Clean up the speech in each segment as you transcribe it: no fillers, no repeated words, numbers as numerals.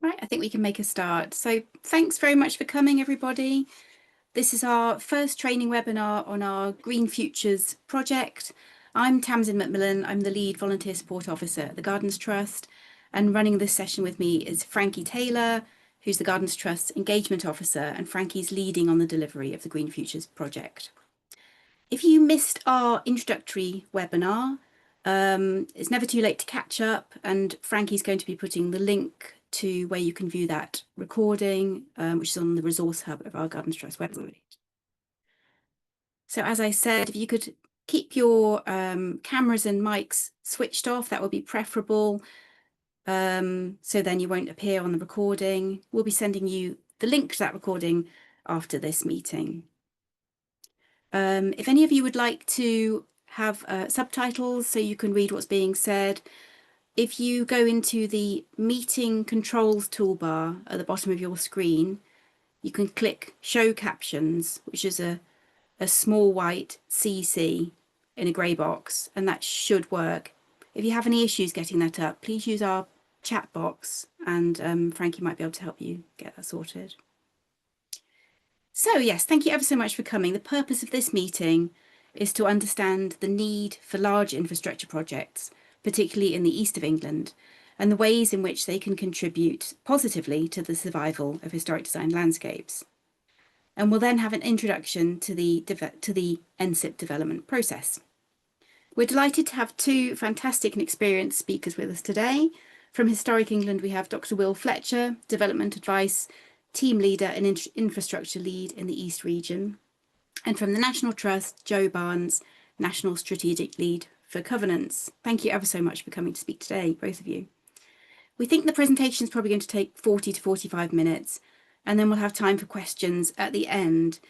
Right, I think we can make a start. So thanks very much for coming, everybody. This is our first training webinar on our Green Futures project. I'm Tamsin McMillan. I'm the lead volunteer support officer at the Gardens Trust, and running this session with me is Frankie Taylor, who's the Gardens Trust's engagement officer, and Frankie's leading on the delivery of the Green Futures project. If you missed our introductory webinar, it's never too late to catch up, and Frankie's going to be putting the link to where you can view that recording, which is on the resource hub of our Gardens Trust website. So as I said, if you could keep your cameras and mics switched off, that would be preferable. So then you won't appear on the recording. We'll be sending you the link to that recording after this meeting. If any of you would like to have subtitles so you can read what's being said, if you go into the meeting controls toolbar at the bottom of your screen, you can click show captions, which is a small white CC in a grey box, and that should work. If you have any issues getting that up, please use our chat box, and Frankie might be able to help you get that sorted. So yes, thank you ever so much for coming. The purpose of this meeting is to understand the need for large infrastructure projects, particularly in the east of England, and the ways in which they can contribute positively to the survival of historic design landscapes. And we'll then have an introduction to the NSIP development process. We're delighted to have two fantastic and experienced speakers with us today. From Historic England, we have Dr. Will Fletcher, Development Advice Team Leader and Infrastructure Lead in the East Region. And from the National Trust, Joe Barnes, National Strategic Lead for Covenants. Thank you ever so much for coming to speak today, both of you. We think the presentation is probably going to take 40 to 45 minutes, and then we'll have time for questions at the end.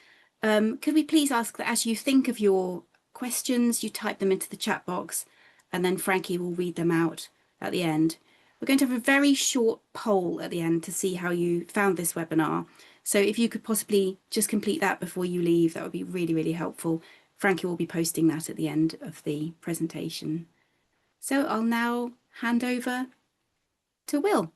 Could we please ask that as you think of your questions, you type them into the chat box, and then Frankie will read them out at the end. We're going to have a very short poll at the end to see how you found this webinar. So if you could possibly just complete that before you leave, that would be really, really helpful. Frankie will be posting that at the end of the presentation. So I'll now hand over to Will.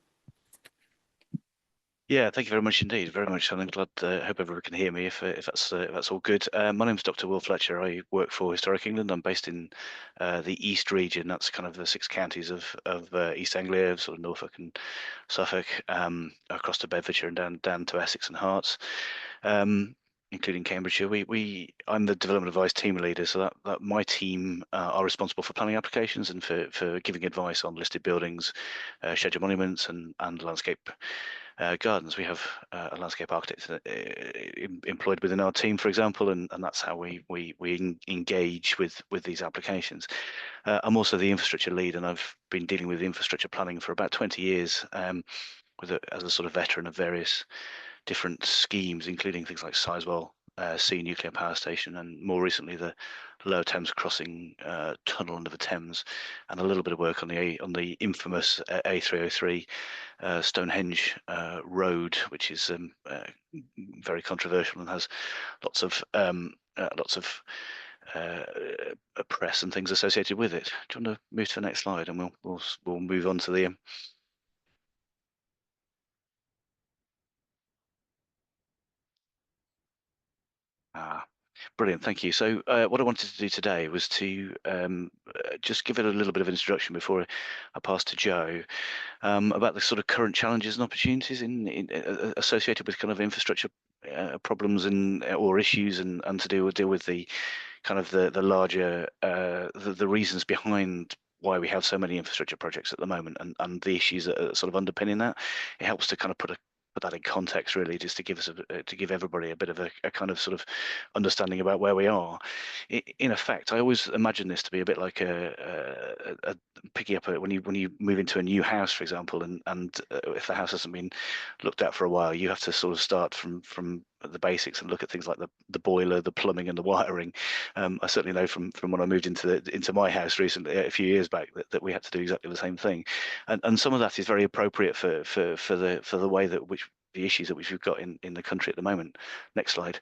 Yeah, thank you very much indeed. Very much. I'm glad. Hope everyone can hear me. If that's all good. My name is Dr. Will Fletcher. I work for Historic England. I'm based in the East Region. That's kind of the 6 counties of East Anglia, sort of Norfolk and Suffolk, across to Bedfordshire and down to Essex and Herts, including Cambridgeshire. I'm the development advice team leader, so that my team are responsible for planning applications and for giving advice on listed buildings, scheduled monuments, and landscape gardens. We have a landscape architect employed within our team, for example, and that's how we engage with these applications. I'm also the infrastructure lead, and I've been dealing with infrastructure planning for about 20 years, as a sort of veteran of various different schemes, including things like Sizewell C nuclear power station, and more recently the Lower Thames Crossing tunnel under the Thames, and a little bit of work on the infamous A303 Stonehenge road, which is very controversial and has lots of press and things associated with it. Do you want to move to the next slide, and we'll move on to the brilliant, thank you. So what I wanted to do today was to just give it a little bit of an introduction before I pass to Joe, about the sort of current challenges and opportunities associated with kind of infrastructure problems or issues, and to deal with the kind of the larger the reasons behind why we have so many infrastructure projects at the moment, and the issues that are sort of underpinning that. It helps to kind of put that in context, really, just to give everybody a bit of a kind of sort of understanding about where we are. In effect, I always imagine this to be a bit like a picking up when you move into a new house, for example, and if the house hasn't been looked at for a while, you have to sort of start from the basics and look at things like the boiler, the plumbing, and the wiring. I certainly know from when I moved into my house recently, a few years back, that we had to do exactly the same thing, and some of that is very appropriate for the way that the issues that we've got in the country at the moment. Next slide.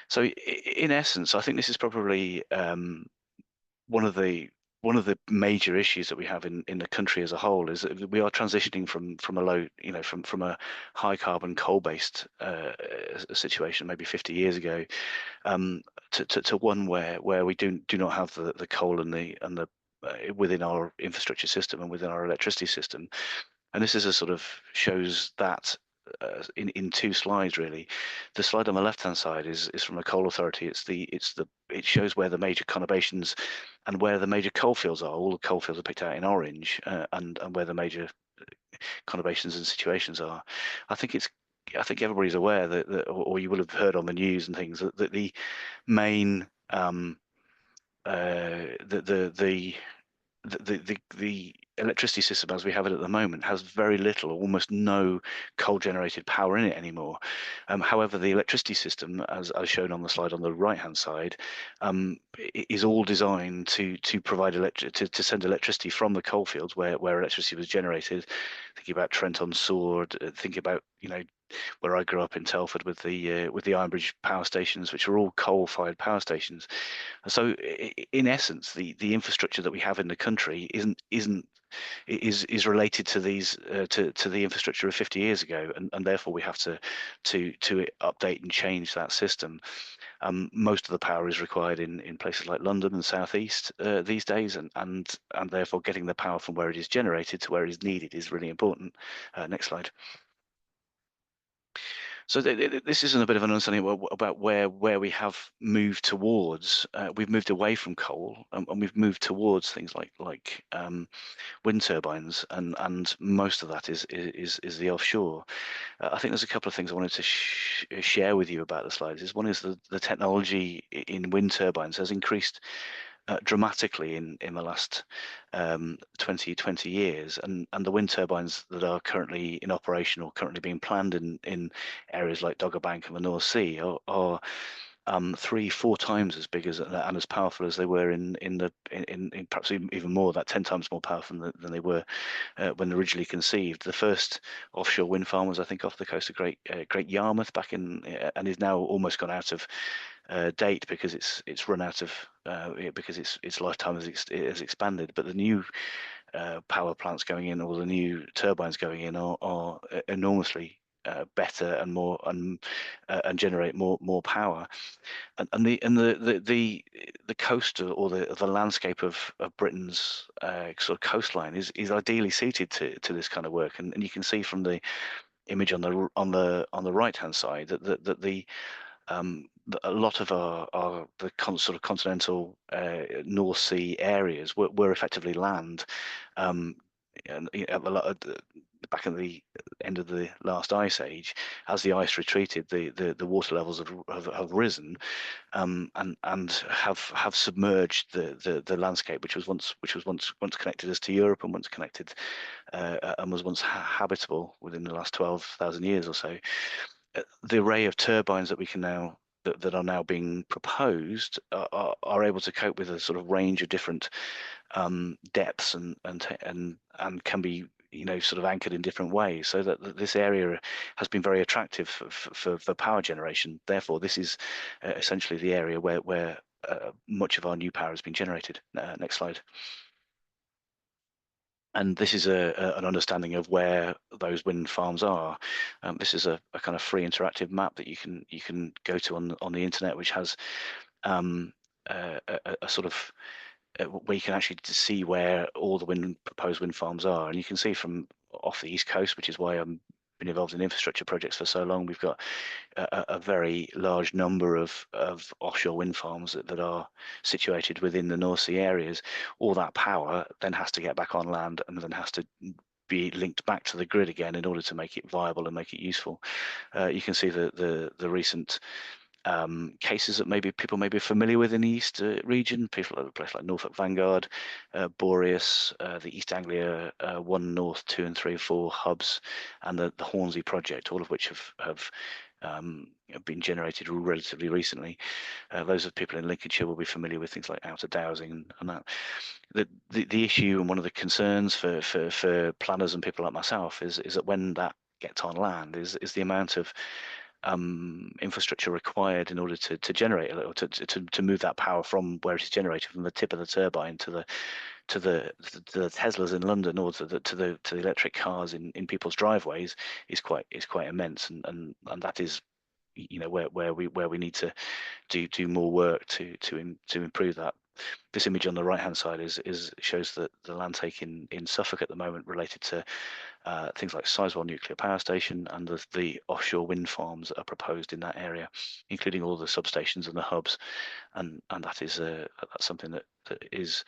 So in essence, I think this is probably one of the one of the major issues that we have in the country as a whole is that we are transitioning from a low, from a high carbon coal based situation maybe 50 years ago, um, to one where we do not have the coal and the within our infrastructure system and within our electricity system. And this is a sort of shows that in two slides really. The slide on the left hand side is from a coal authority. It shows where the major conurbations and where the major coal fields are. All the coal fields are picked out in orange, and where the major conurbations and situations are. I think it's I think everybody's aware or you will have heard on the news and things that the main the electricity system as we have it at the moment has very little or almost no coal generated power in it anymore. However, the electricity system, as shown on the slide on the right hand side, is all designed to provide to send electricity from the coal fields where electricity was generated. Thinking about Trent on Sword, thinking about where I grew up in Telford with the Ironbridge power stations, which are all coal-fired power stations. So in essence, the infrastructure that we have in the country is related to these to the infrastructure of 50 years ago, and therefore we have to update and change that system. Most of the power is required in places like London and South East these days, and therefore getting the power from where it is generated to where it is needed is really important. Next slide. So this isn't a bit of an understanding about where we have moved towards. We've moved away from coal, and we've moved towards things like wind turbines, and most of that is the offshore. I think there's a couple of things I wanted to share with you about the slides. One is the technology in wind turbines has increased dramatically in the last 20 years, and the wind turbines that are currently in operation or currently being planned in areas like Dogger Bank and the North Sea are 3-4 times as big and as powerful as they were in perhaps even more, that 10 times more powerful than they were when originally conceived. The first offshore wind farm was, I think, off the coast of Great Yarmouth back in, and is now almost gone out of date because it's run out of because its lifetime has expanded. But the new power plants going in, or the new turbines going in, are enormously better and more and generate more power. And the coast or the landscape of Britain's sort of coastline is ideally suited to this kind of work. And you can see from the image on the right hand side that a lot of sort of continental North Sea areas were effectively land. And back at the end of the last ice age, as the ice retreated, the water levels have risen, and have submerged the landscape, which was once connected us to Europe and once connected and was once habitable within the last 12,000 years or so. The array of turbines that we can now that are now being proposed are able to cope with a sort of range of different depths and can be sort of anchored in different ways, so that this area has been very attractive for power generation. Therefore, this is essentially the area where much of our new power has been generated. Next slide. And this is an understanding of where those wind farms are. This is a kind of free interactive map that you can go to on the internet, which has a sort of where you can actually see where all the proposed wind farms are. And you can see from off the east coast, which is why I've been involved in infrastructure projects for so long. We've got a very large number of offshore wind farms that are situated within the North Sea areas. All that power then has to get back on land and then has to be linked back to the grid again in order to make it viable and make it useful. You can see the recent cases that maybe people may be familiar with in the East region, people at a place like Norfolk Vanguard, Boreas, the East Anglia 1 North 2 and 3 4 hubs, and the Hornsey project, all of which have been generated relatively recently. Those of people in Lincolnshire will be familiar with things like outer dowsing and that. The issue and one of the concerns for planners and people like myself is that when that gets on land is the amount of infrastructure required in order to generate or to move that power from where it is generated, from the tip of the turbine to to the Teslas in London or to the electric cars in people's driveways is quite immense, and that is, you know, where we need to do more work to improve that. This image on the right hand side shows that the land take in Suffolk at the moment related to things like Sizewell nuclear power station and the offshore wind farms that are proposed in that area, including all the substations and the hubs, and that is that's something that is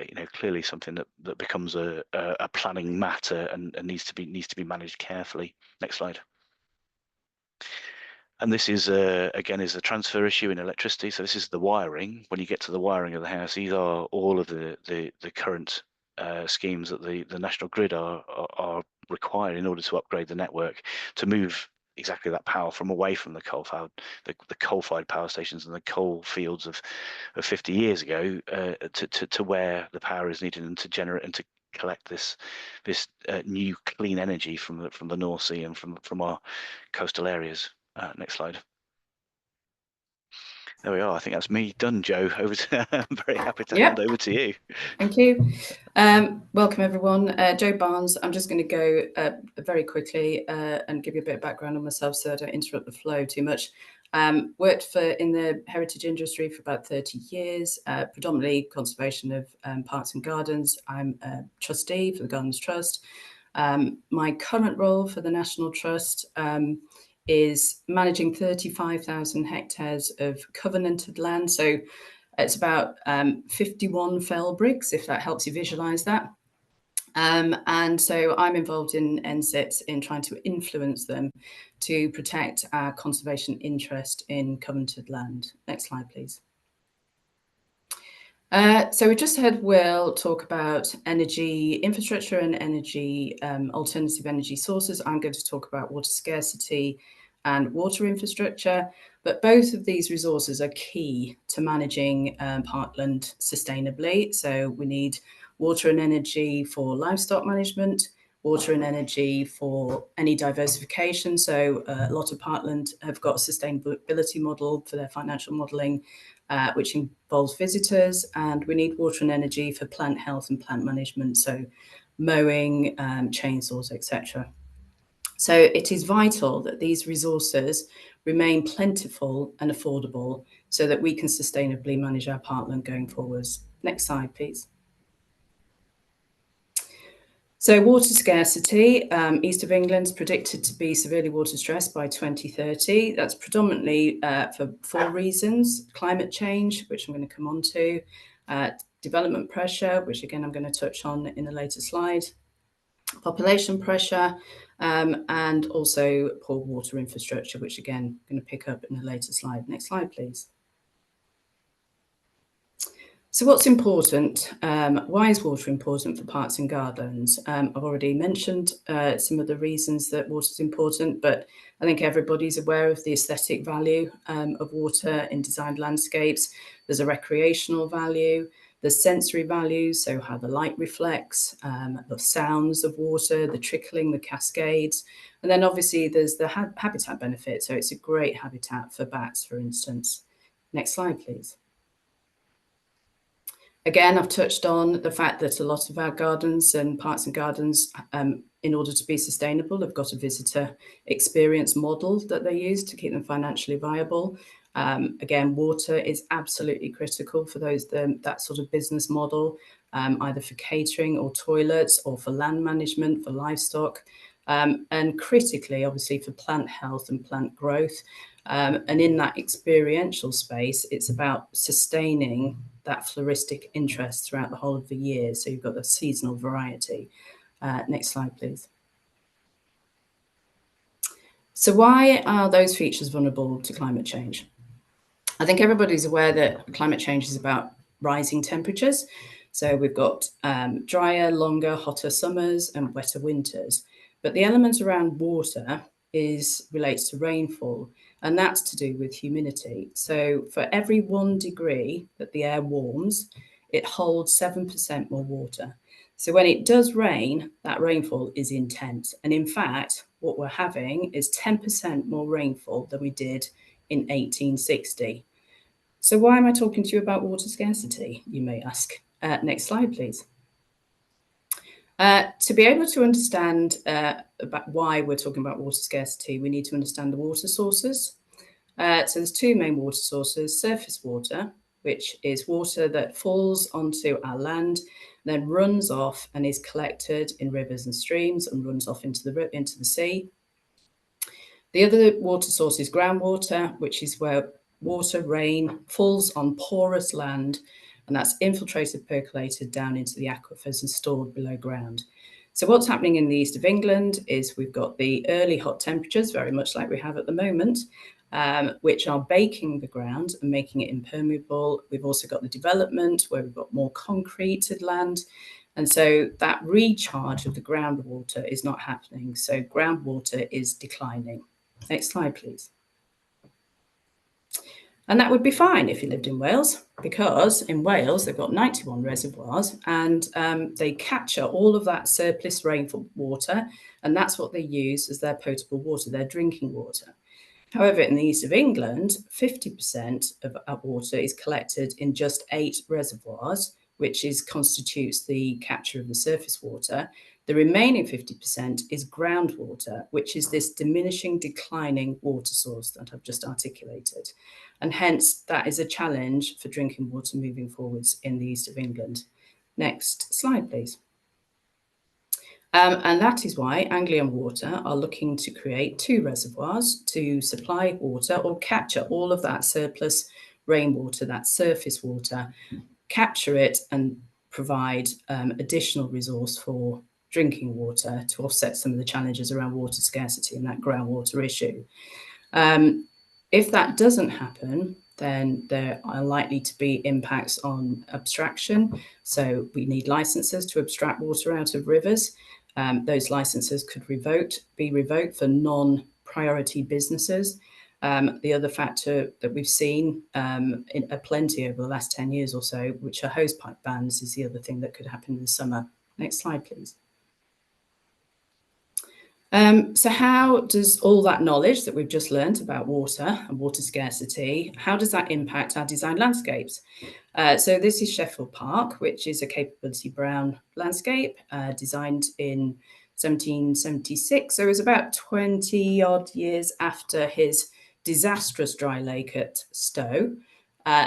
you know, clearly something that becomes a planning matter and needs to be managed carefully. Next slide. And this is again is a transfer issue in electricity. So this is the wiring. When you get to the wiring of the house, these are all of the current schemes that the national grid are required in order to upgrade the network to move exactly that power from away from the coal-fired power stations and the coal fields of 50 years ago to where the power is needed and to generate and to collect this new clean energy from the North Sea and from our coastal areas. Next slide. There we are. I think that's me done, Joe. Over to, I'm very happy to hand over to you. Thank you. Welcome, everyone. Joe Barnes. I'm just going to go very quickly and give you a bit of background on myself so I don't interrupt the flow too much. Worked in the heritage industry for about 30 years, predominantly conservation of parks and gardens. I'm a trustee for the Gardens Trust. My current role for the National Trust is managing 35,000 hectares of covenanted land. So it's about 51 fell bricks, if that helps you visualize that. And so I'm involved in NSIPs in trying to influence them to protect our conservation interest in covenanted land. Next slide, please. So we just heard Will talk about energy infrastructure and energy alternative energy sources. I'm going to talk about water scarcity and water infrastructure, but both of these resources are key to managing parkland sustainably. So we need water and energy for livestock management, water and energy for any diversification. So a lot of parkland have got a sustainability model for their financial modelling, which involves visitors, and we need water and energy for plant health and plant management, so mowing, chainsaws, etc. So it is vital that these resources remain plentiful and affordable so that we can sustainably manage our parkland going forwards. Next slide, please. So water scarcity, East of England is predicted to be severely water stressed by 2030. That's predominantly for 4 reasons: climate change, which I'm going to come on to, development pressure, which again I'm going to touch on in a later slide, population pressure, and also poor water infrastructure, which again I'm going to pick up in a later slide. Next slide, please. So what's important? Why is water important for parks and gardens? I've already mentioned some of the reasons that water is important, but I think everybody's aware of the aesthetic value of water in designed landscapes. There's a recreational value, there's sensory values, so how the light reflects, the sounds of water, the trickling, the cascades, and then obviously there's the habitat benefit. So it's a great habitat for bats, for instance. Next slide, please. Again, I've touched on the fact that a lot of our gardens and parks and gardens, in order to be sustainable, have got a visitor experience model that they use to keep them financially viable. Again, water is absolutely critical for that sort of business model, either for catering or toilets or for land management, for livestock, and critically, obviously, for plant health and plant growth. And in that experiential space, it's about sustaining that floristic interest throughout the whole of the year. So you've got the seasonal variety. Next slide, please. So why are those features vulnerable to climate change? I think everybody's aware that climate change is about rising temperatures. So we've got drier, longer, hotter summers and wetter winters. But the element around water relates to rainfall, and that's to do with humidity. So for every 1 degree that the air warms, it holds 7% more water. So when it does rain, that rainfall is intense. And in fact, what we're having is 10% more rainfall than we did in 1860. So why am I talking to you about water scarcity, you may ask? Next slide, please. To be able to understand about why we're talking about water scarcity, we need to understand the water sources. So there's two main water sources: surface water, which is water that falls onto our land, then runs off and is collected in rivers and streams and runs off into the sea. The other water source is groundwater, which is where water, rain, falls on porous land, and that's infiltrated, percolated down into the aquifers and stored below ground. So what's happening in the east of England is we've got the early hot temperatures, very much like we have at the moment, which are baking the ground and making it impermeable. We've also got the development where we've got more concreted land. And so that recharge of the groundwater is not happening. So groundwater is declining. Next slide, please. And that would be fine if you lived in Wales, because in Wales, they've got 91 reservoirs and they capture all of that surplus rainfall water, and that's what they use as their potable water, their drinking water. However, in the east of England, 50% of our water is collected in just 8 reservoirs, which constitutes the capture of the surface water. The remaining 50% is groundwater, which is this diminishing, declining water source that I've just articulated. And hence, that is a challenge for drinking water moving forwards in the east of England. Next slide, please. And that is why Anglian Water are looking to create 2 reservoirs to supply water or capture all of that surplus rainwater, that surface water, capture it and provide additional resource for drinking water to offset some of the challenges around water scarcity and that groundwater issue. If that doesn't happen, then there are likely to be impacts on abstraction. So we need licenses to abstract water out of rivers. Those licenses could be revoked for non-priority businesses. The other factor that we've seen plenty over the last 10 years or so, which are hosepipe bans, is the other thing that could happen in the summer. Next slide, please. So how does all that knowledge that we've just learned about water and water scarcity, how does that impact our design landscapes? So this is Sheffield Park, which is a capability brown landscape designed in 1776. So it was about 20 odd years after his disastrous dry lake at Stowe.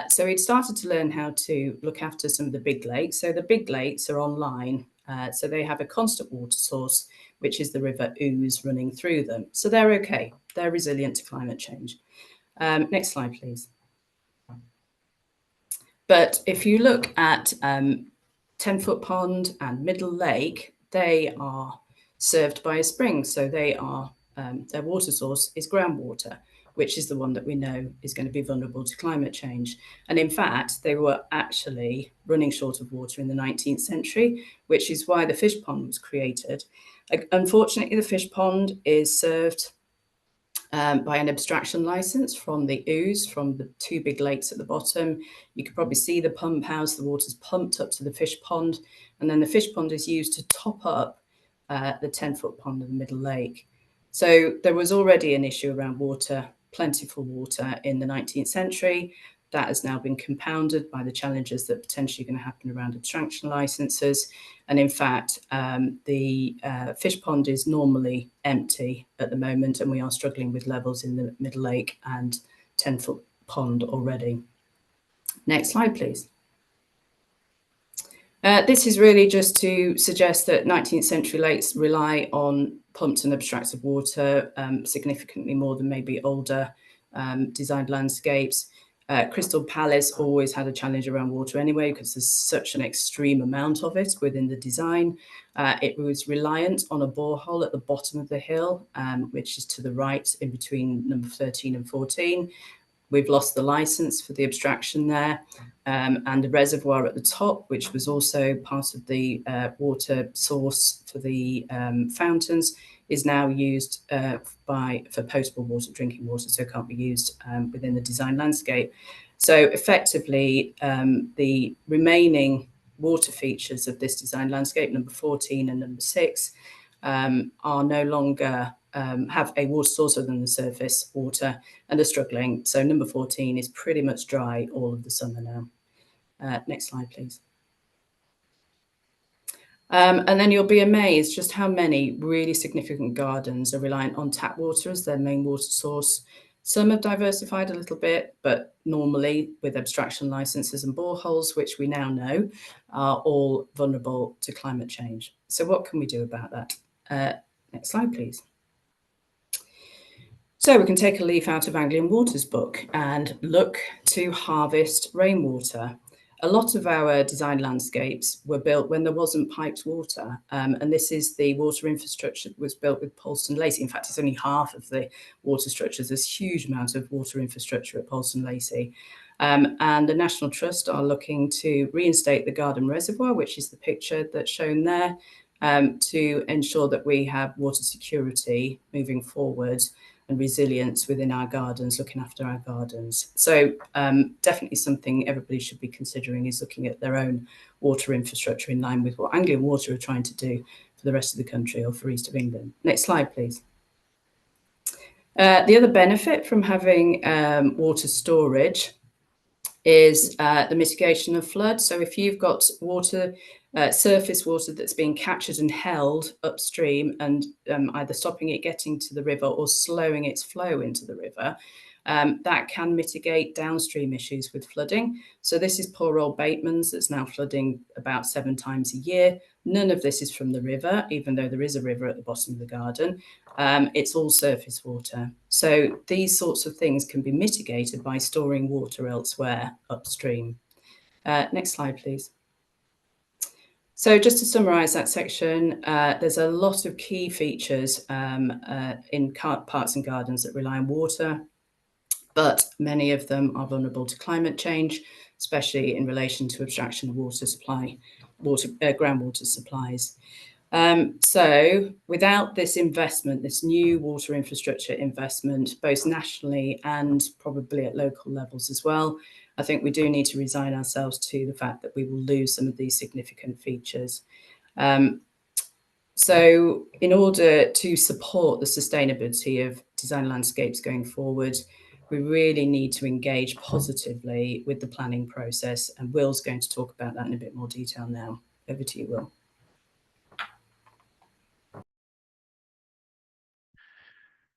So he'd started to learn how to look after some of the big lakes. So the big lakes are online. So they have a constant water source, which is the River Ouse running through them. So they're okay. They're resilient to climate change. Next slide, please. But if you look at 10-foot Pond and Middle Lake, they are served by a spring. So they are their water source is groundwater, which is the one that we know is going to be vulnerable to climate change. And in fact, they were actually running short of water in the 19th century, which is why the fish pond was created. Unfortunately, the fish pond is served by an abstraction license from the Ouse, from the 2 big lakes at the bottom. You could probably see the pump house, the water's pumped up to the fish pond, and then the fish pond is used to top up the 10-foot pond of the Middle Lake. So there was already an issue around water, plentiful water in the 19th century. That has now been compounded by the challenges that are potentially going to happen around abstraction licenses. And in fact, the fish pond is normally empty at the moment, and we are struggling with levels in the Middle Lake and 10-foot pond already. Next slide, please. This is really just to suggest that 19th century lakes rely on pumped and abstracted water significantly more than maybe older designed landscapes. Crystal Palace always had a challenge around water anyway, because there's such an extreme amount of it within the design. It was reliant on a borehole at the bottom of the hill, which is to the right in between number 13 and 14. We've lost the license for the abstraction there, and the reservoir at the top, which was also part of the water source for the fountains, is now used for potable water, drinking water, so it can't be used within the design landscape. So effectively, the remaining water features of this design landscape, number 14 and number 6, are no longer have a water source other than the surface water and are struggling. So number 14 is pretty much dry all of the summer now. Next slide, please. And then you'll be amazed just how many really significant gardens are reliant on tap water as their main water source. Some have diversified a little bit, but normally with abstraction licenses and boreholes, which we now know are all vulnerable to climate change. So what can we do about that? Next slide, please. So we can take a leaf out of Anglian Water's book and look to harvest rainwater. A lot of our design landscapes were built when there wasn't piped water, and this is the water infrastructure that was built with Poleston Lacey. In fact, it's only half of the water structures. There's a huge amount of water infrastructure at Poleston Lacey. And the National Trust are looking to reinstate the garden reservoir, which is the picture that's shown there, to ensure that we have water security moving forward and resilience within our gardens, looking after our gardens. So definitely something everybody should be considering is looking at their own water infrastructure in line with what Anglian Water are trying to do for the rest of the country or for East of England. Next slide, please. The other benefit from having water storage is the mitigation of flood. So if you've got water, surface water that's being captured and held upstream and either stopping it getting to the river or slowing its flow into the river, that can mitigate downstream issues with flooding. So this is poor old Bateman's that's now flooding about 7 times a year. None of this is from the river, even though there is a river at the bottom of the garden. It's all surface water. So these sorts of things can be mitigated by storing water elsewhere upstream. Next slide, please. So just to summarise that section, there's a lot of key features in parks and gardens that rely on water, but many of them are vulnerable to climate change, especially in relation to abstraction of water supply, groundwater supplies. So without this investment, this new water infrastructure investment, both nationally and probably at local levels as well, I think we do need to resign ourselves to the fact that we will lose some of these significant features. So in order to support the sustainability of design landscapes going forward, we really need to engage positively with the planning process, and Will's going to talk about that in a bit more detail now. Over to you, Will.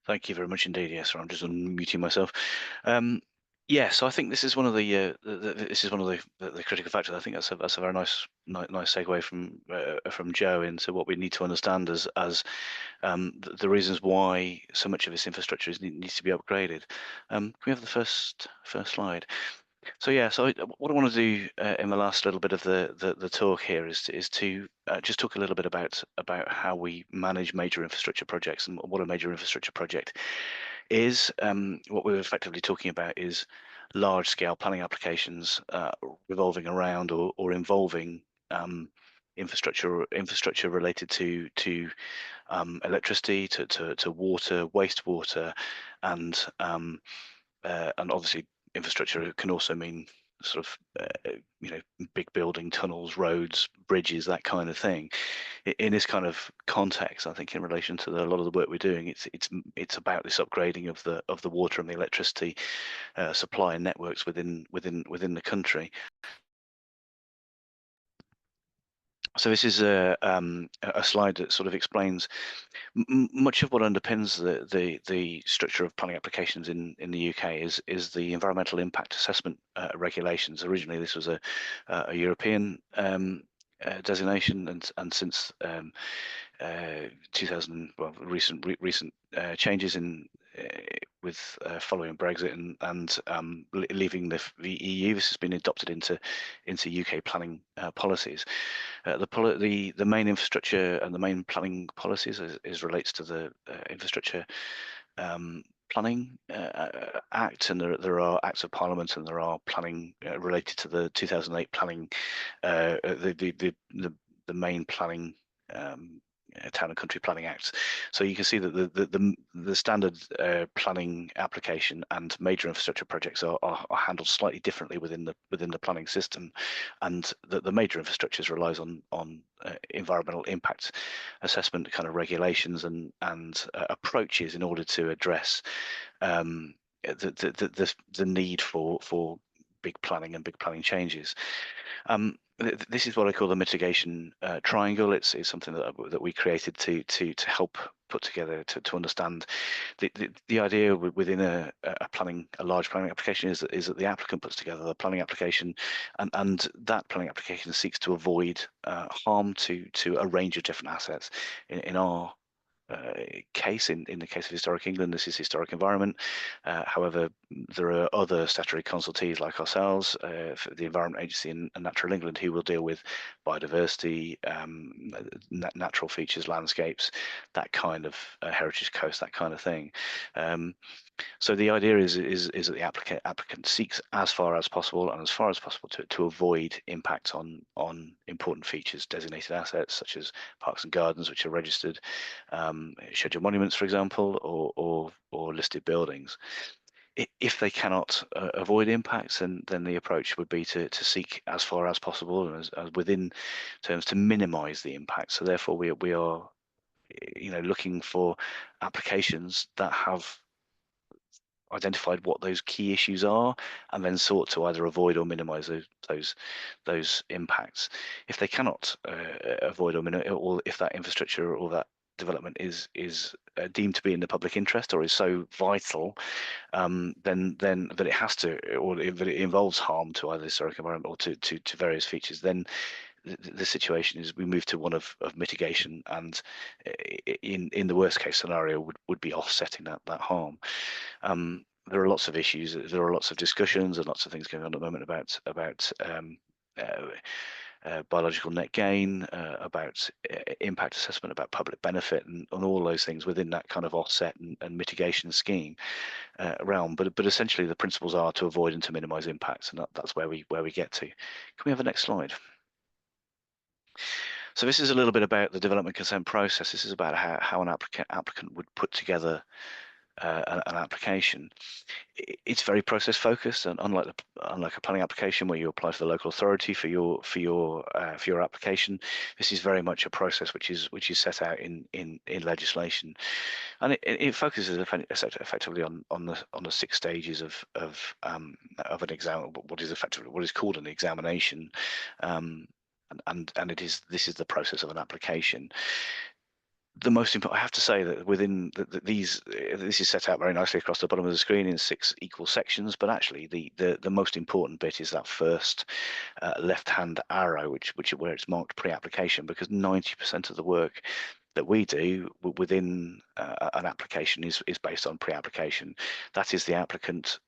Thank you very much indeed. Yes, I'm just unmuting myself. Yeah, so I think this is one of the critical factors. I think that's a very nice segue from Joe into what we need to understand as the reasons why so much of this infrastructure needs to be upgraded. Can we have the first slide? So yeah, so what I want to do in the last little bit of the talk here is to just talk a little bit about how we manage major infrastructure projects and what a major infrastructure project is. What we're effectively talking about is large-scale planning applications revolving around or involving infrastructure related to electricity, to water, wastewater, and obviously infrastructure can also mean sort of big building, tunnels, roads, bridges, that kind of thing. In this kind of context, I think in relation to a lot of the work we're doing, it's about this upgrading of the water and the electricity supply and networks within the country. So this is a slide that sort of explains much of what underpins the structure of planning applications in the UK is the environmental impact assessment regulations. Originally, this was a European designation, and since 2000, well, recent changes in with following Brexit and leaving the EU, this has been adopted into UK planning policies. The main infrastructure and the main planning policies is relates to the infrastructure planning act, and there are acts of parliament, and there are planning related to the 2008 planning, the main planning town and country planning acts. So you can see that the standard planning application and major infrastructure projects are handled slightly differently within the planning system, and the major infrastructures relies on environmental impact assessment kind of regulations and approaches in order to address the need for big planning and big planning changes. this is what I call the mitigation triangle. It's something that we created to help put together to understand the idea within a large planning application is that the applicant puts together the planning application, and that planning application seeks to avoid harm to a range of different assets. In our case, in the case of Historic England, this is historic environment. However, there are other statutory consultees like ourselves, for the Environment Agency and Natural England, who will deal with biodiversity, natural features, landscapes, that kind of heritage coast, that kind of thing. So the idea is that the applicant seeks as far as possible to avoid impact on important features, designated assets such as parks and gardens, which are registered, scheduled monuments, for example, or listed buildings. If they cannot avoid impacts, then the approach would be to seek as far as possible and as within terms to minimise the impact. So therefore, we are, looking for applications that have identified what those key issues are, and then sought to either avoid or minimise those impacts. If they cannot avoid or minimise, or if that infrastructure or that development is deemed to be in the public interest or is so vital, then that it has to, or that it involves harm to either the historic environment or to various features, then the situation is we move to one of mitigation, and in the worst case scenario would be offsetting that harm. There are lots of issues, there are lots of discussions and lots of things going on at the moment about biological net gain, about impact assessment, about public benefit, and all those things within that kind of offset and mitigation scheme realm. But essentially the principles are to avoid and to minimise impacts, and that's where we get to. Can we have the next slide? So this is a little bit about the development consent process. This is about how an applicant would put together an application. It's very process focused, and unlike a planning application where you apply to the local authority for your application, this is very much a process which is set out in legislation, and it focuses effectively on the 6 stages of an exam, what is called an examination, and this is the process of an application. The most important, I have to say that within this is set out very nicely across the bottom of the screen in 6 equal sections, but actually the most important bit is that first left-hand arrow, where it's marked pre-application, because 90% of the work that we do within an application is based on pre-application. That is the applicant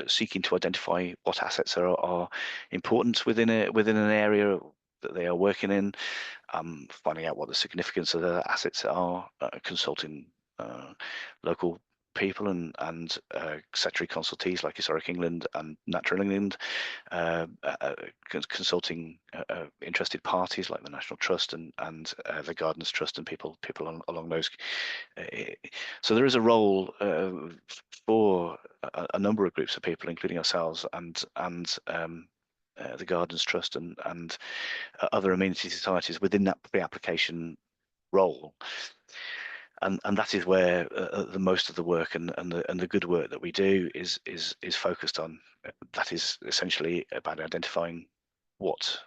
seeking to identify what assets are important within an area that they are working in, finding out what the significance of the assets are, consulting local people and statutory consultees like Historic England and Natural England, consulting interested parties like the National Trust and the Gardens Trust and people along those. So there is a role for a number of groups of people, including ourselves and the Gardens Trust and other amenity societies within that pre-application role, and that is where the most of the work and the good work that we do is focused on. That is essentially about identifying what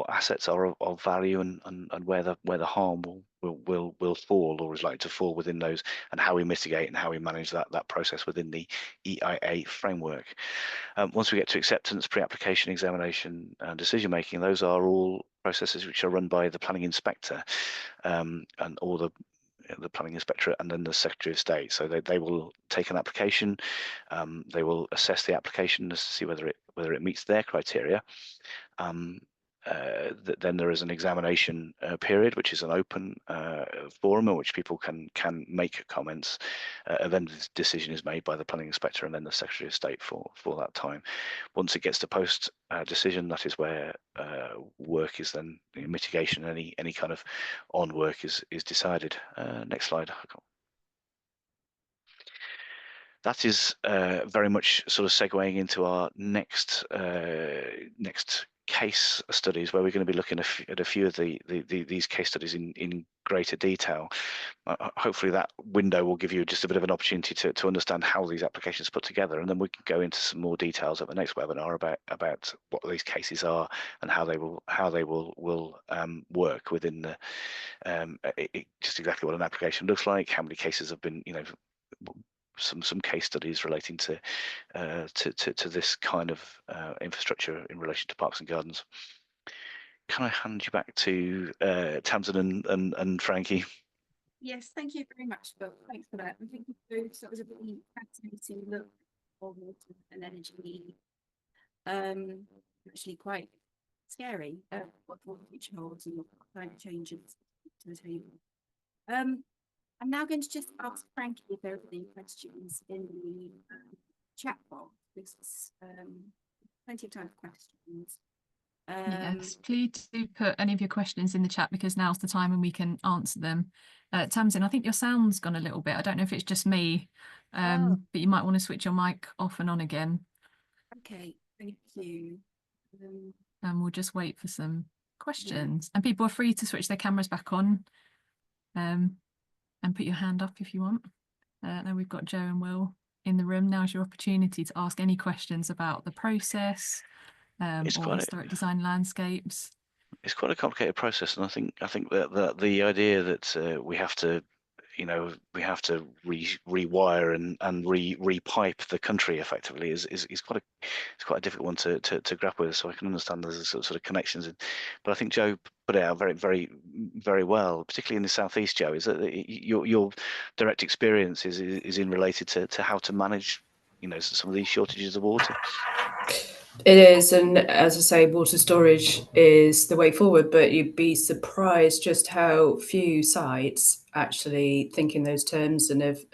assets are of value and where the harm will fall or is likely to fall within those, and how we mitigate and how we manage that process within the EIA framework. Once we get to acceptance, pre-application, examination, and decision making, those are all processes which are run by the planning inspector, and all the planning inspectorate and then the Secretary of State. So they will take an application, they will assess the application as to see whether it meets their criteria. Then there is an examination period, which is an open forum in which people can make comments, and then the decision is made by the planning inspector and then the Secretary of State for that time. Once it gets to post decision, that is where work is then mitigation, any kind of on work is decided. Next slide. That is very much sort of segueing into our next case studies where we're going to be looking at a few of these case studies in greater detail. Hopefully that window will give you just a bit of an opportunity to understand how these applications are put together, and then we can go into some more details at the next webinar about what these cases are and how they will work within the just exactly what an application looks like, how many cases have been, you know, some case studies relating to this kind of infrastructure in relation to parks and gardens. Can I hand you back to Tamsin and Frankie? Yes, thank you very much, Bill. Thanks for that. I think that was a really fascinating look at water and energy. Actually quite scary what the future holds and what climate change is to the table. I'm now going to just ask Frankie if there are any questions in the chat box. There's plenty of time for questions. Yes, please do put any of your questions in the chat, because now's the time when we can answer them. Tamsin, I think your sound's gone a little bit. I don't know if it's just me, but you might want to switch your mic off and on again. Okay, thank you. And we'll just wait for some questions. And people are free to switch their cameras back on and put your hand up if you want. Now we've got Joe and Will in the room. Now's your opportunity to ask any questions about the process or historic design landscapes. It's quite a complicated process, and I think that the idea that we have to, you know, we have to rewire and repipe the country effectively is quite a difficult one to grapple with. So I can understand there's a sort of connections, but I think Joe put it out very well, particularly in the southeast. Joe, is that your direct experience is in related to how to manage, you know, some of these shortages of water. It is, and as I say, water storage is the way forward, but you'd be surprised just how few sites actually think in those terms and have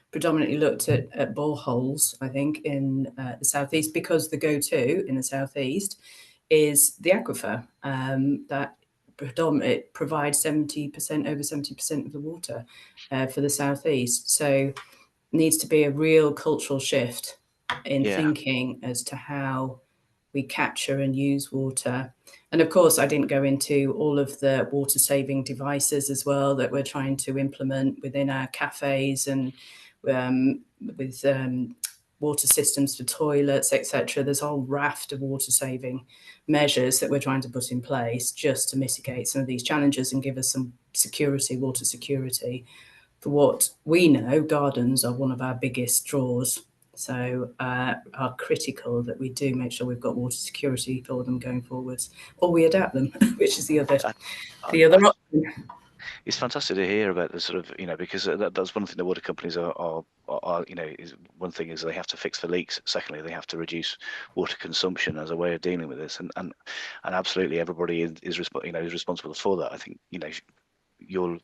predominantly looked at boreholes, I think, in the southeast, because the go-to in the southeast is the aquifer that predominantly provides 70%, over 70% of the water for the southeast. So needs to be a real cultural shift in thinking as to how we capture and use water. And of course, I didn't go into all of the water saving devices as well that we're trying to implement within our cafes and with water systems for toilets, etc. There's a whole raft of water saving measures that we're trying to put in place just to mitigate some of these challenges and give us some security, water security. For what we know, gardens are one of our biggest draws, so are critical that we do make sure we've got water security for them going forwards, or we adapt them, which is the other option. It's fantastic to hear about the sort of, you know, because that's one thing the water companies are you know, is one thing is they have to fix the leaks. Secondly, they have to reduce water consumption as a way of dealing with this, and absolutely everybody is responsible for that. I think, you know, you're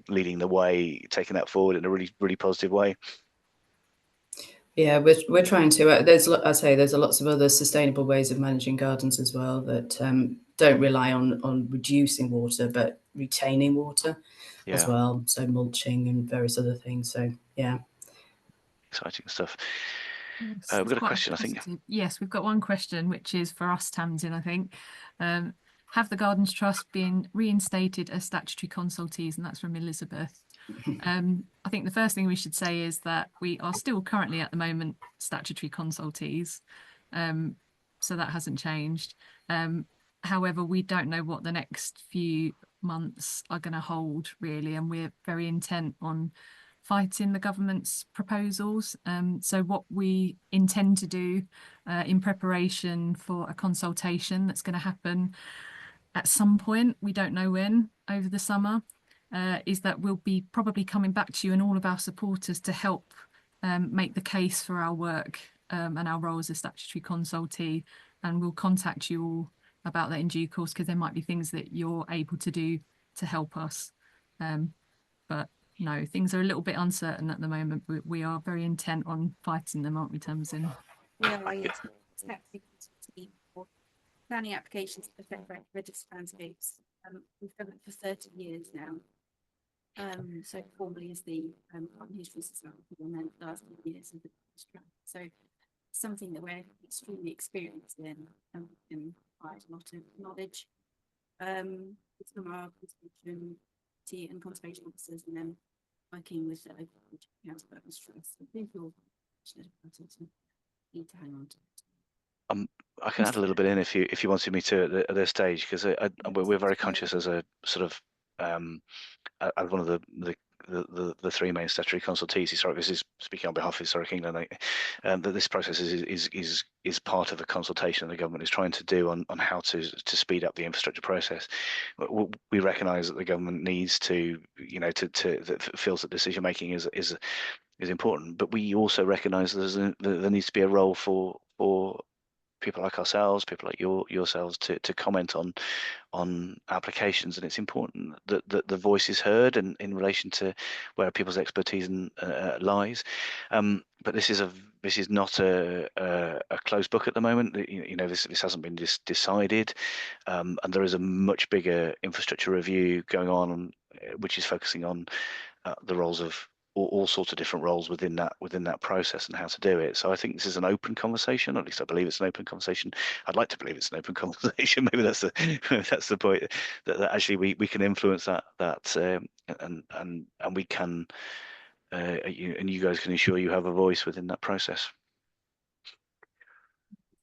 leading the way, taking that forward in a really positive way. Yeah, we're trying to. There's lots of other sustainable ways of managing gardens as well that don't rely on reducing water, but retaining water as well. So mulching and various other things. So yeah, exciting stuff. Yes, we've got a question, I think. Yes, we've got one question, which is for us, Tamsin, I think. Have the Gardens Trust been reinstated as statutory consultees? And that's from Elizabeth. I think the first thing we should say is that we are still currently at the moment statutory consultees. So that hasn't changed. However, we don't know what the next few months are going to hold, really, and we're very intent on fighting the government's proposals. So what we intend to do in preparation for a consultation that's going to happen at some point, we don't know when, over the summer, is that we'll be probably coming back to you and all of our supporters to help make the case for our work and our role as a statutory consultee. And we'll contact you all about that in due course, because there might be things that you're able to do to help us. But no, things are a little bit uncertain at the moment. We are very intent on fighting them, aren't we, Tamsin? Yes. Planning applications for federal registered landscapes. We've done it for 30 years now. So formally as the History Society, and then the last 10 years of the district. So something that we're extremely experienced in, and acquired a lot of knowledge from our conservation team and conservation officers, and then working with the local county Gardens Trust. I think you're passionate about it and need to hang on to it. I can add a little bit in if you wanted me to at this stage, because we're very conscious as a sort of as one of the three main statutory consultees. This is speaking on behalf of Historic England. That this process is part of a consultation the government is trying to do on how to speed up the infrastructure process. We recognise that the government needs to, that feels that decision making is important, but we also recognise that there needs to be a role for people like ourselves, people like yourselves, to comment on applications, and it's important that the voice is heard and in relation to where people's expertise lies. But this is not a closed book at the moment. This hasn't been decided, and there is a much bigger infrastructure review going on, which is focusing on the roles of all sorts of different roles within that process and how to do it. So I think this is an open conversation. At least I believe it's an open conversation. I'd like to believe it's an open conversation. Maybe that's the point, that actually we can influence that and we can and you guys can ensure you have a voice within that process.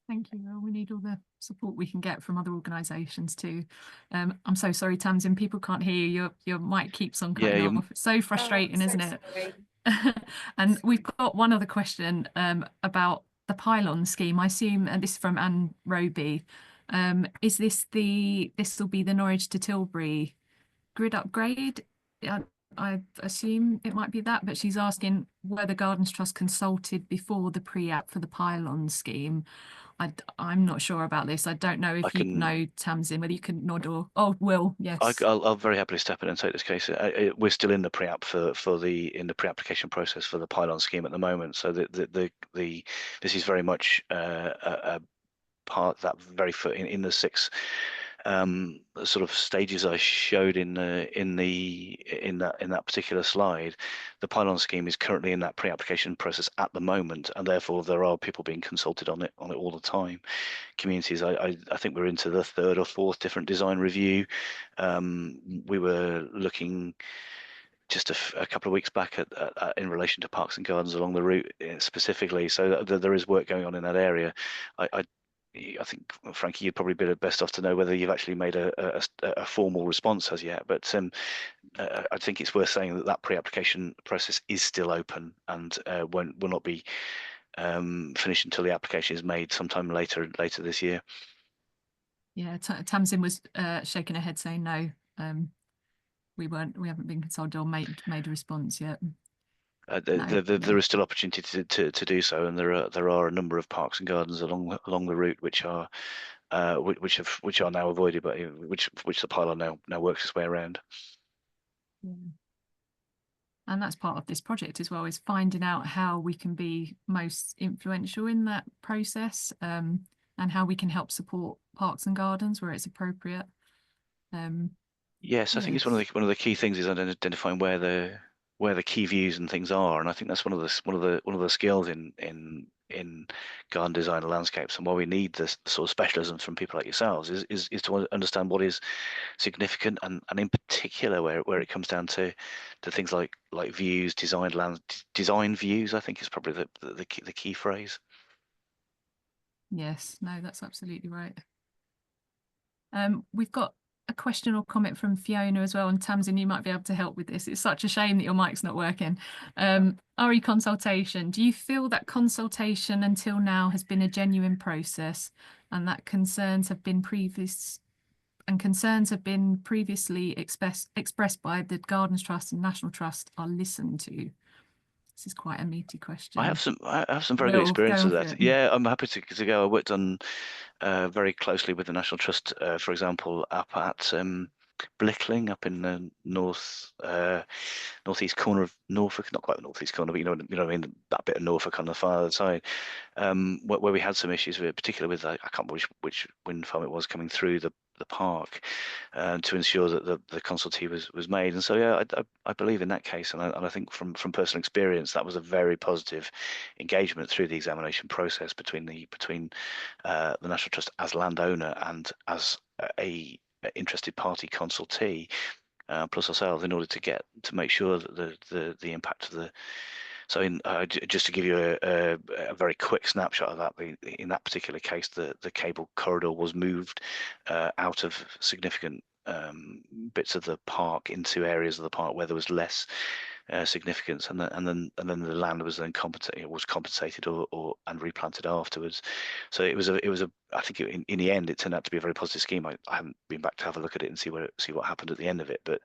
Thank you. Well, we need all the support we can get from other organisations too. I'm so sorry, Tamsin, people can't hear you. Your mic keeps on cutting off. It's so frustrating, isn't it? And we've got one other question about the pylon scheme. I assume, and this is from Anne Roby, is this will be the Norwich to Tilbury grid upgrade? I assume it might be that, but she's asking whether Gardens Trust consulted before the pre-app for the pylon scheme. I'm not sure about this. I don't know if you know, Tamsin, whether you can nod or... Oh, Will, yes. I'll very happily step in and take this case. We're still in the pre-app in the pre-application process for the pylon scheme at the moment. So this is very much a part that in the 6 sort of stages I showed in that particular slide. The pylon scheme is currently in that pre-application process at the moment, and therefore there are people being consulted on it all the time. Communities, I think we're into the 3rd or 4th different design review. We were looking just a couple of weeks back at in relation to parks and gardens along the route specifically. So there is work going on in that area. I think, Frankie, you'd probably be best off to know whether you've actually made a formal response as yet. But I think it's worth saying that pre-application process is still open and will not be finished until the application is made sometime later this year. Yeah, Tamsin was shaking her head saying no. We haven't been consulted or made a response yet. There is still opportunity to do so, and there are a number of parks and gardens along the route which are now avoided, but which the pylon now works its way around. Yeah. And that's part of this project as well, is finding out how we can be most influential in that process, and how we can help support parks and gardens where it's appropriate. Yes, I think it's one of the key things is identifying where the key views and things are, and I think that's one of the skills in garden design and landscapes, and why we need this sort of specialism from people like yourselves is to understand what is significant, and in particular where it comes down to things like views, design views. I think is probably the key phrase. Yes, no, that's absolutely right. We've got a question or comment from Fiona as well, and Tamsin, you might be able to help with this. It's such a shame that your mic's not working. RE consultation. Do you feel that consultation until now has been a genuine process, and that concerns have been previously expressed by the Gardens Trust and National Trust are listened to? This is quite a meaty question. I have some very good experience with that. Yeah, I'm happy to go. I worked on very closely with the National Trust, for example, up at Blickling, up in the northeast corner of Norfolk, not quite the northeast corner, but you know what I mean, that bit of Norfolk on the far other side, where we had some issues with, particularly with I can't remember which wind farm it was coming through the the park to ensure that the consultee was made. And so yeah, I believe in that case, and I think from personal experience that was a very positive engagement through the examination process between the National Trust as landowner and as a interested party consultee, plus ourselves, in order to make sure that the impact of the just to give you a very quick snapshot of that, in that particular case, the cable corridor was moved out of significant bits of the park into areas of the park where there was less significance, and then the land was then compensated or and replanted afterwards. So it was a I think in the end it turned out to be a very positive scheme. I haven't been back to have a look at it and see what happened at the end of it, but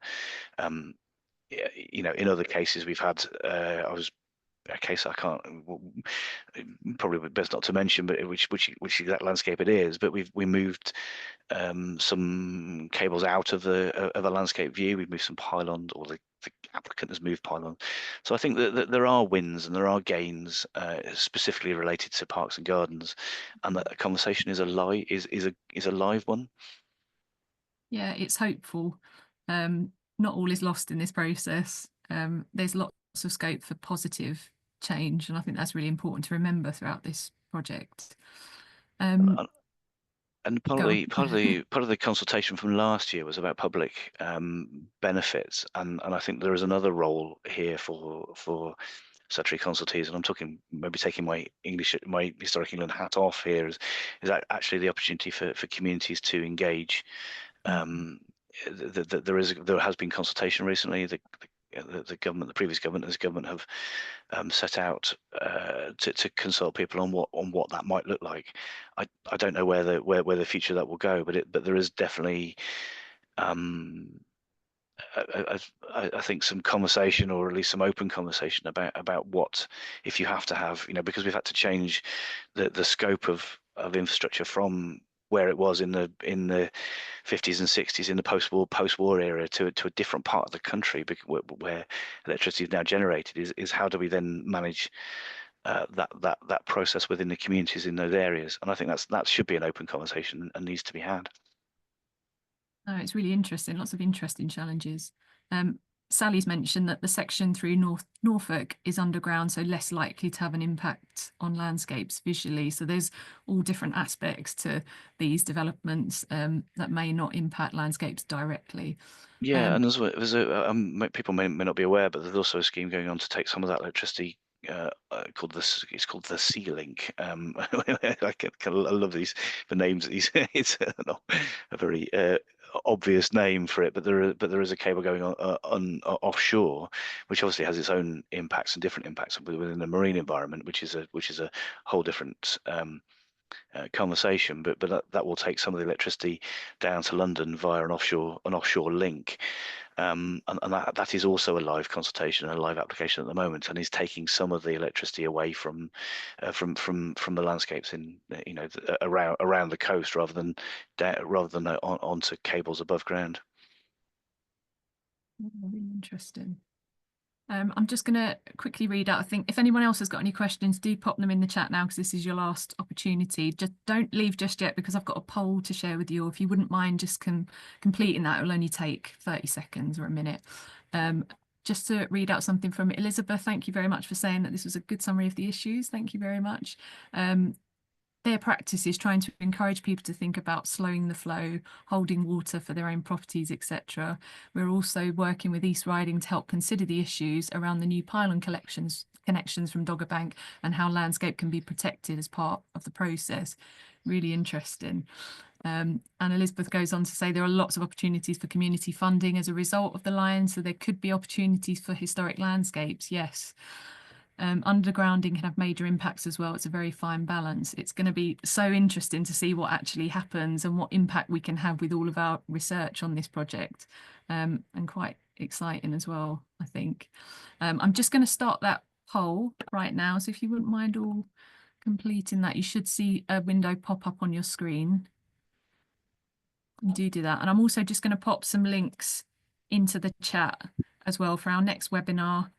you know, in other cases we've had a case I can't, probably best not to mention, but which exact landscape it is. But we moved some cables out of a landscape view. We've moved some pylon, or the applicant has moved pylon. So I think that there are wins and there are gains specifically related to parks and gardens, and that conversation is a live one. Yeah, it's hopeful. Not all is lost in this process. There's lots of scope for positive change, and I think that's really important to remember throughout this project. And part of the consultation from last year was about public benefits, and I think there is another role here for statutory consultees, and I'm talking maybe taking my Historic England hat off here, is actually the opportunity for communities to engage. There has been consultation recently. The government, the previous government, this government have set out to consult people on what that might look like. I don't know where the future of that will go, but there is definitely I think some conversation, or at least some open conversation about what, if you have to have, you know, because we've had to change the scope of infrastructure from where it was in the 50s and 60s in the post-war era to a different part of the country where electricity is now generated, is how do we then manage that process within the communities in those areas? And I think that should be an open conversation and needs to be had. Oh, it's really interesting, lots of interesting challenges. Sally's mentioned that the section through Norfolk is underground, so less likely to have an impact on landscapes visually. So there's all different aspects to these developments that may not impact landscapes directly. Yeah, and there's people may not be aware, but there's also a scheme going on to take some of that electricity called the Sea Link. I love the names of these. It's not a very obvious name for it, but there is a cable going on offshore, which obviously has its own impacts and different impacts within the marine environment, which is a whole different conversation. But that will take some of the electricity down to London via an offshore link. And that is also a live consultation and a live application at the moment, and is taking some of the electricity away from the landscapes in, you know, around the coast, rather than onto cables above ground. Really interesting. I'm just going to quickly read out. I think if anyone else has got any questions, do pop them in the chat now, because this is your last opportunity. Just don't leave just yet, because I've got a poll to share with you. If you wouldn't mind just completing that, it will only take 30 seconds or a minute. Just to read out something from Elizabeth. Thank you very much for saying that this was a good summary of the issues. Thank you very much. Their practice is trying to encourage people to think about slowing the flow, holding water for their own properties, etc. We're also working with East Riding to help consider the issues around the new pylon connections from Dogger Bank, and how landscape can be protected as part of the process. Really interesting. And Elizabeth goes on to say there are lots of opportunities for community funding as a result of the line, so there could be opportunities for historic landscapes. Yes. Undergrounding can have major impacts as well. It's a very fine balance. It's going to be so interesting to see what actually happens and what impact we can have with all of our research on this project, and quite exciting as well, I think. I'm just going to start that poll right now, so if you wouldn't mind all completing that, you should see a window pop up on your screen. You do that, and I'm also just going to pop some links into the chat as well for our next webinar,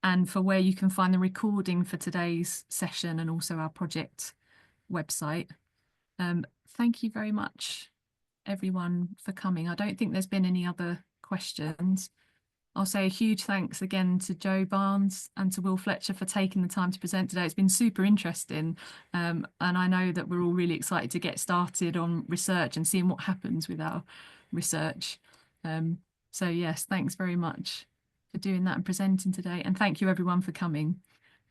and for where you can find the recording for today's session, and also our project website. Thank you very much everyone for coming. I don't think there's been any other questions. I'll say a huge thanks again to Joe Barnes and to Will Fletcher for taking the time to present today. It's been super interesting, and I know that we're all really excited to get started on research and seeing what happens with our research. So yes, thanks very much for doing that and presenting today, and thank you everyone for coming.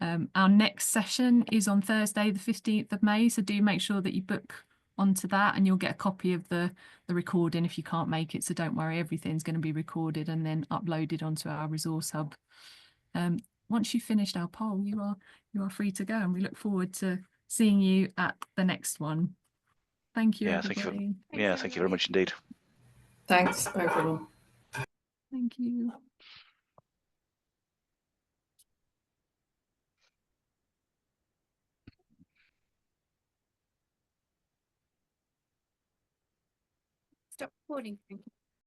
Our next session is on Thursday the 15th of May, so do make sure that you book onto that, and you'll get a copy of the recording if you can't make it. So don't worry, everything's going to be recorded and then uploaded onto our resource hub. Once you've finished our poll, you are free to go, and we look forward to seeing you at the next one. Thank you, everybody. Thank you very much indeed. Thanks, everyone. Thank you. Stop recording. Thank you.